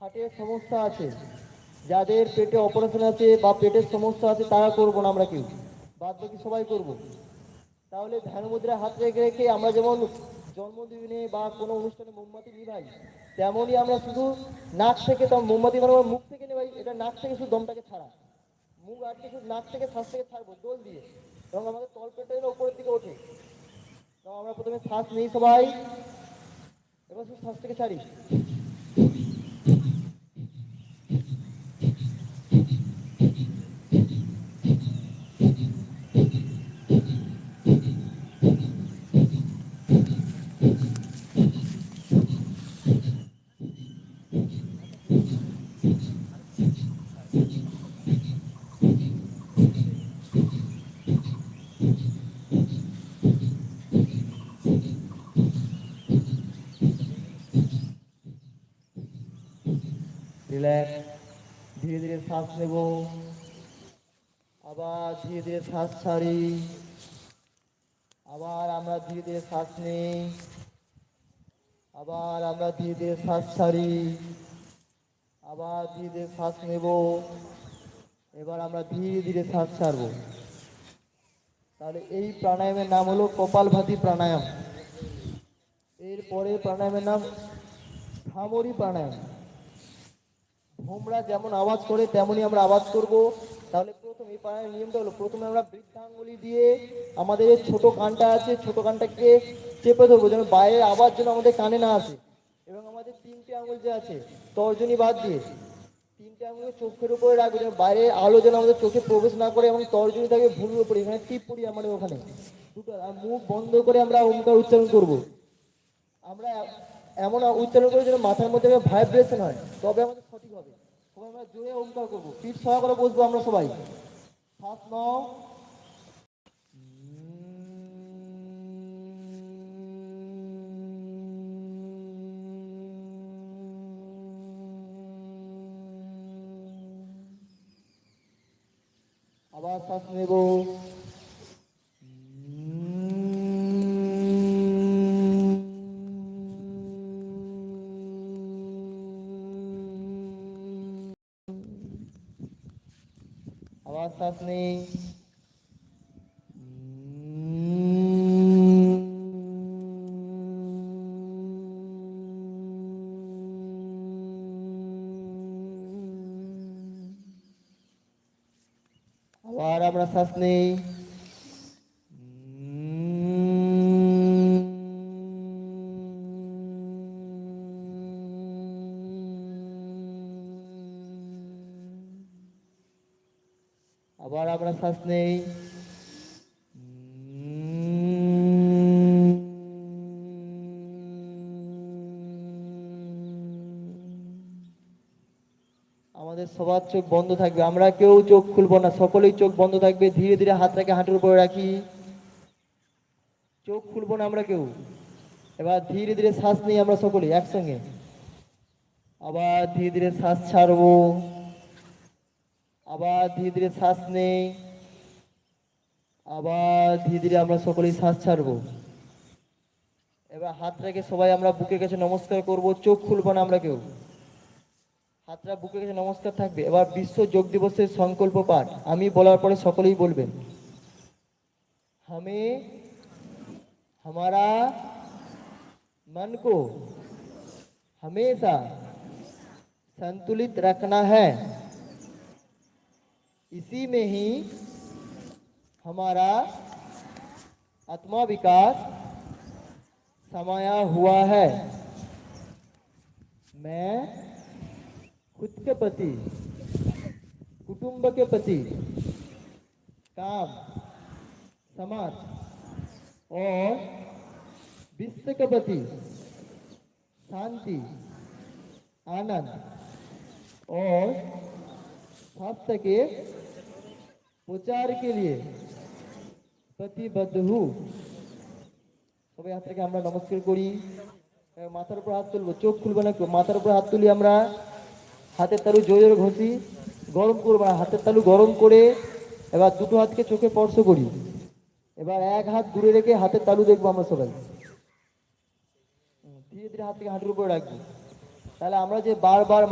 হার্টের সমস্যা আছে, যাদের পেটে অপারেশন আছে বা পেটের সমস্যা আছে তারা করবো না আমরা কেউ, বাদ বাকি সবাই করব। তাহলে ধ্যান মুদ্রায় হাত রেখে রেখে আমরা যেমন জন্মদিনে বা কোনো অনুষ্ঠানে মোমবাতি নিভাই, তেমনই আমরা শুধু নাক থেকে, তো মোমবাতি মানে আমরা মুখ থেকে নেবাই, এটা নাক থেকে শুধু দমটাকে ছাড়া, মুখ আটকে শুধু নাক থেকে শ্বাস থেকে ছাড়বো দোল দিয়ে, এবং আমাদের তলপেটটা যেন উপরের দিকে ওঠে। তো আমরা প্রথমে শ্বাস নিই সবাই, এবার শুধু শ্বাস থেকে ছাড়ি। রিল্যাক্স, ধীরে ধীরে শ্বাস নেব, আবার ধীরে ধীরে শ্বাস ছাড়ি, আবার আমরা ধীরে ধীরে শ্বাস নিই, আবার আমরা ধীরে ধীরে শ্বাস ছাড়ি, আবার ধীরে ধীরে শ্বাস নেব, এবার আমরা ধীরে ধীরে শ্বাস ছাড়বো। তাহলে এই প্রাণায়ামের নাম হলো কপালভাতি প্রাণায়াম। এরপরে প্রাণায়ামের নাম ভ্রামরী প্রাণায়াম। ভোমরা যেমন আওয়াজ করে তেমনই আমরা আওয়াজ করব। তাহলে প্রথম এই প্রাণায়ামের নিয়মটা হলো, প্রথমে আমরা বৃদ্ধাঙ্গুলি দিয়ে আমাদের ছোট কানটা আছে, ছোট কানটাকে চেপে ধরবো যেন বাইরের আওয়াজ যেন আমাদের কানে না আসে। এবং আমাদের তিনটে আঙুল যে আছে তর্জনী বাদ দিয়ে, তিনটে আঙুল চোখের উপরে রাখবো যেন বাইরে আলো যেন আমাদের চোখে প্রবেশ না করে, এবং তর্জনী থাকবে ভূমির উপরে, এখানে টিপ পড়ি আমাদের ওখানে দুটো। আর মুখ বন্ধ করে আমরা ওমকার উচ্চারণ করব। আমরা এমন উচ্চারণ করে যেন মাথার মধ্যে ভাইব্রেশন হয়, তবে আমাদের সঠিক হবে। সবাই আমরা জোরে ওমকার করবো, পিঠ সহায় করে বসবো আমরা সবাই। শ্বাস নাও, আবার শ্বাস নেব, আবার শ্বাস নেই, আবার আমরা শ্বাস নেই, আবার আমরা শ্বাস নেই, আমাদের সবার চোখ বন্ধ থাকবে, আমরা কেউ চোখ খুলবো না, সকলেই চোখ বন্ধ থাকবে। ধীরে ধীরে হাতটাকে হাঁটুর উপরে রাখি, চোখ খুলবো না আমরা কেউ। এবার ধীরে ধীরে শ্বাস নিই আমরা সকলে একসঙ্গে, আবার ধীরে ধীরে শ্বাস ছাড়বো, আবার ধীরে ধীরে শ্বাস নেই, আবার ধীরে ধীরে আমরা সকলেই শ্বাস ছাড়বো। এবার হাতটাকে সবাই আমরা বুকের কাছে নমস্কার করব, চোখ খুলবো না আমরা কেউ, হাতটা বুকের কাছে নমস্কার থাকবে। এবার বিশ্ব যোগ দিবসের সংকল্প পাঠ আমি বলার পরে সকলেই বলবেন। हमें हमारा मन को हमेशा संतुलित रखना है, इसी में ही हमारा आत्मा विकास समाया हुआ है। मैं खुद के प्रति, कुटुंब के प्रति, काम, समाज और विश्व के प्रति शांति, आनंद और स्वास्थ्य के प्रचार के लिए प्रतिबद्ध हूँ। সবাই হাত থেকে আমরা নমস্কার করি, মাথার উপর হাত তুলবো, চোখ খুলবো না কেউ, মাথার উপর হাত তুলি আমরা, হাতের তালু জোরে জোরে ঘষি, গরম করবো না, হাতের তালু গরম করে এবার দুটো হাতকে চোখে স্পর্শ করি। এবার এক হাত দূরে রেখে হাতের তালু দেখবো আমরা সবাই, ধীরে ধীরে হাত থেকে হাঁটুর উপরে রাখবো। তাহলে আমরা যে বারবার